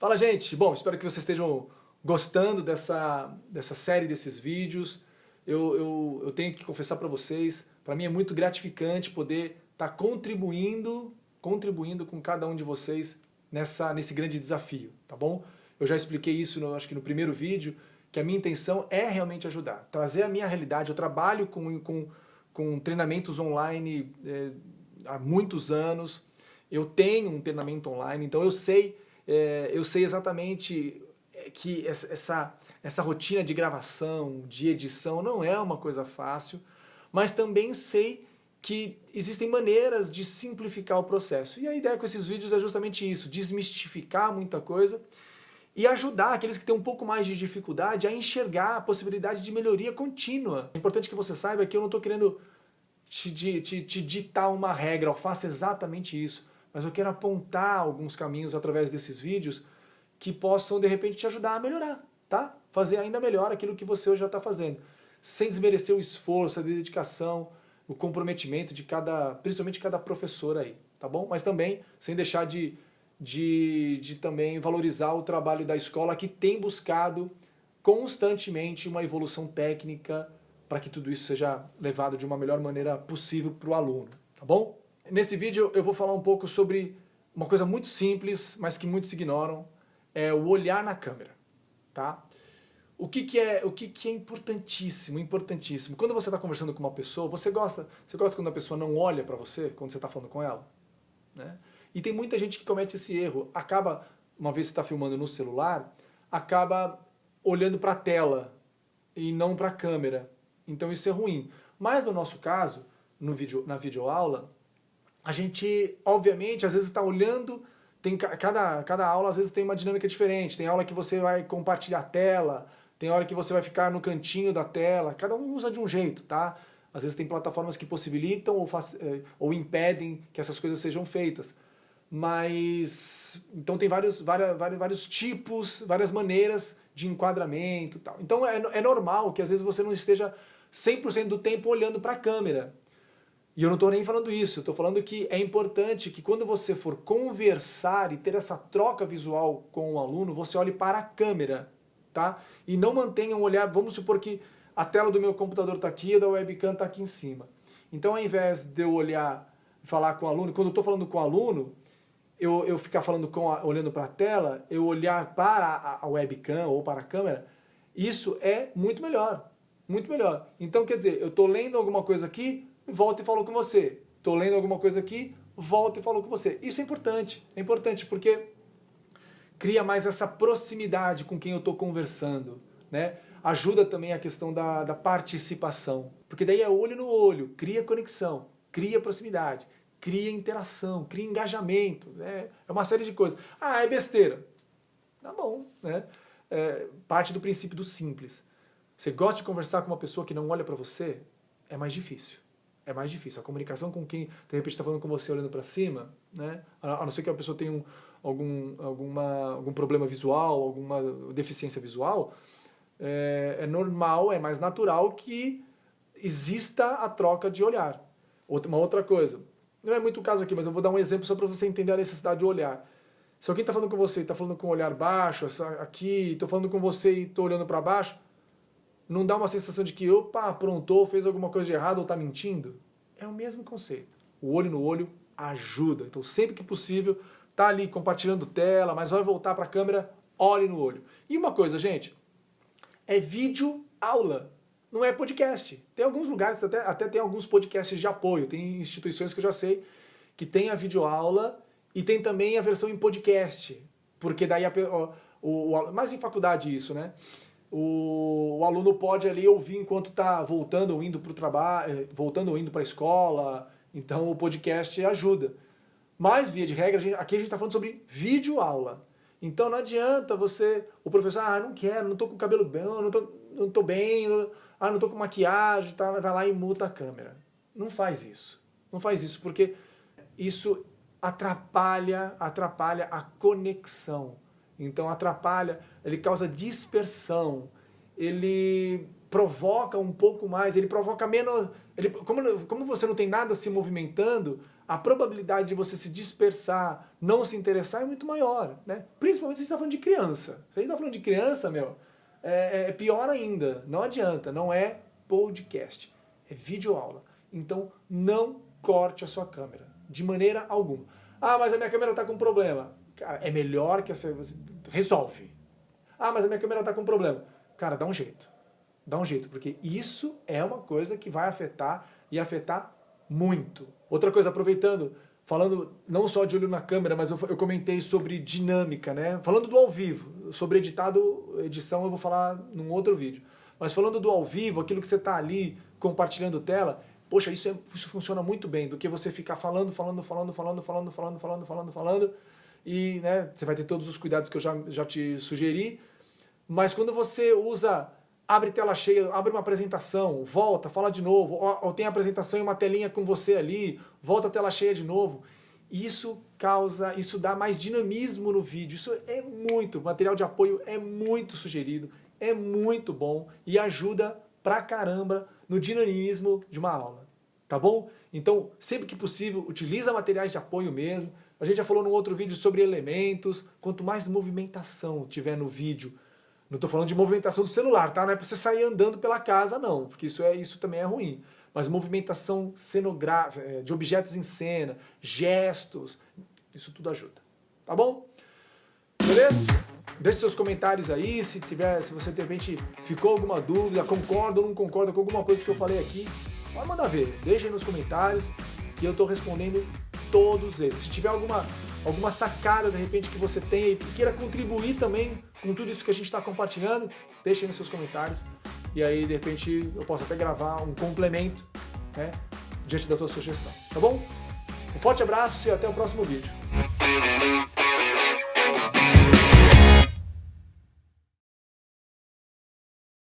Fala, gente! Bom, espero que vocês estejam gostando dessa série desses vídeos. Eu tenho que confessar para vocês, para mim é muito gratificante poder estar contribuindo com cada um de vocês nesse grande desafio, tá bom? Eu já expliquei isso, acho que no primeiro vídeo, que a minha intenção é realmente ajudar, trazer a minha realidade. Eu trabalho com treinamentos online há muitos anos, eu tenho um treinamento online, então eu sei exatamente que essa rotina de gravação, de edição, não é uma coisa fácil, mas também sei que existem maneiras de simplificar o processo. E a ideia com esses vídeos é justamente isso, desmistificar muita coisa e ajudar aqueles que têm um pouco mais de dificuldade a enxergar a possibilidade de melhoria contínua. É importante que você saiba que eu não estou querendo te ditar uma regra, faça exatamente isso, mas eu quero apontar alguns caminhos através desses vídeos que possam, de repente, te ajudar a melhorar, tá? Fazer ainda melhor aquilo que você hoje já está fazendo, sem desmerecer o esforço, a dedicação, o comprometimento principalmente de cada professor aí, tá bom? Mas também sem deixar de também valorizar o trabalho da escola, que tem buscado constantemente uma evolução técnica para que tudo isso seja levado de uma melhor maneira possível para o aluno, tá bom? Nesse vídeo eu vou falar um pouco sobre uma coisa muito simples, mas que muitos ignoram, é o olhar na câmera, tá? O que é importantíssimo, importantíssimo. Quando você está conversando com uma pessoa, você gosta quando a pessoa não olha para você, quando você está falando com ela? Né? E tem muita gente que comete esse erro. Acaba, uma vez que você está filmando no celular, acaba olhando para a tela e não para a câmera. Então isso é ruim. Mas no nosso caso, na videoaula, a gente, obviamente, às vezes está olhando, cada aula às vezes tem uma dinâmica diferente. Tem aula que você vai compartilhar a tela, tem hora que você vai ficar no cantinho da tela, cada um usa de um jeito, tá? Às vezes tem plataformas que possibilitam ou impedem que essas coisas sejam feitas. Mas, então tem vários tipos, várias maneiras de enquadramento e tal. Então é normal que às vezes você não esteja 100% do tempo olhando para a câmera. E eu não estou nem falando isso, eu estou falando que é importante que quando você for conversar e ter essa troca visual com o aluno, você olhe para a câmera, tá? E não mantenha um olhar, vamos supor que a tela do meu computador está aqui e a da webcam está aqui em cima. Então, ao invés de eu olhar e falar com o aluno, quando eu estou falando com o aluno, eu ficar falando olhando para a tela, eu olhar para a webcam ou para a câmera, isso é muito melhor. Muito melhor. Então, quer dizer, eu estou lendo alguma coisa aqui, volto e falo com você. Estou lendo alguma coisa aqui, volto e falo com você. Isso é importante porque cria mais essa proximidade com quem eu estou conversando, né? Ajuda também a questão da participação, porque daí é olho no olho, cria conexão, cria proximidade, cria interação, cria engajamento, né? É uma série de coisas. Ah, é besteira. Tá bom, né? Parte do princípio do simples. Você gosta de conversar com uma pessoa que não olha para você? É mais difícil. É mais difícil. A comunicação com quem, de repente, está falando com você olhando para cima, né? A não ser que a pessoa tenha algum problema visual, alguma deficiência visual, é normal, é mais natural que exista a troca de olhar. Uma outra coisa, não é muito o caso aqui, mas eu vou dar um exemplo só para você entender a necessidade de olhar. Se alguém está falando com você e está falando com um olhar baixo, aqui, estou falando com você e estou olhando para baixo, não dá uma sensação de que, opa, aprontou, fez alguma coisa de errado ou está mentindo? É o mesmo conceito. O olho no olho ajuda. Então, sempre que possível, tá ali compartilhando tela, mas vai voltar para a câmera, olhe no olho. E uma coisa, gente, é vídeo aula, não é podcast. Tem alguns lugares, até tem alguns podcasts de apoio, tem instituições que eu já sei que tem a videoaula e tem também a versão em podcast, porque daí, mas em faculdade isso, né? O aluno pode ali ouvir enquanto está voltando ou indo para o trabalho, voltando ou indo para a escola, então o podcast ajuda. Mas, via de regra, aqui a gente está falando sobre videoaula. Então não adianta o professor, não quero, não estou com o cabelo bem, não estou bem, não estou com maquiagem, tá, vai lá e muta a câmera. Não faz isso. Não faz isso, porque isso atrapalha a conexão. Então atrapalha, ele causa dispersão, ele provoca um pouco mais, ele provoca menos... como você não tem nada se movimentando, a probabilidade de você se dispersar, não se interessar é muito maior, né? Principalmente se a gente está falando de criança. Se a gente está falando de criança, é pior ainda. Não adianta, não é podcast, é videoaula. Então não corte a sua câmera, de maneira alguma. Ah, mas a minha câmera está com problema. Cara, é melhor que você resolve. Ah, mas a minha câmera está com problema. Cara, dá um jeito. Dá um jeito, porque isso é uma coisa que vai afetar e afetar muito. Outra coisa, aproveitando, falando não só de olho na câmera, mas eu comentei sobre dinâmica, né? Falando do ao vivo, sobre edição eu vou falar num outro vídeo. Mas falando do ao vivo, aquilo que você está ali compartilhando tela, poxa, isso funciona muito bem, do que você ficar falando, e né, você vai ter todos os cuidados que eu já te sugeri, mas quando você abre tela cheia, abre uma apresentação, volta, fala de novo, ou tem a apresentação e uma telinha com você ali, volta a tela cheia de novo, isso dá mais dinamismo no vídeo, material de apoio é muito sugerido, é muito bom e ajuda pra caramba no dinamismo de uma aula, tá bom? Então, sempre que possível, utiliza materiais de apoio mesmo. A gente já falou num outro vídeo sobre elementos. Quanto mais movimentação tiver no vídeo, não estou falando de movimentação do celular, tá? Não é para você sair andando pela casa, não, porque isso também é ruim. Mas movimentação cenográfica, de objetos em cena, gestos, isso tudo ajuda, tá bom? Beleza? Deixe seus comentários aí, se você de repente ficou alguma dúvida, concorda ou não concorda com alguma coisa que eu falei aqui, pode mandar ver, deixa aí nos comentários que eu estou respondendo todos eles. Se tiver alguma sacada de repente que você tenha e queira contribuir também com tudo isso que a gente está compartilhando, deixa aí nos seus comentários e aí de repente eu posso até gravar um complemento, né, diante da tua sugestão, tá bom? Um forte abraço e até o próximo vídeo.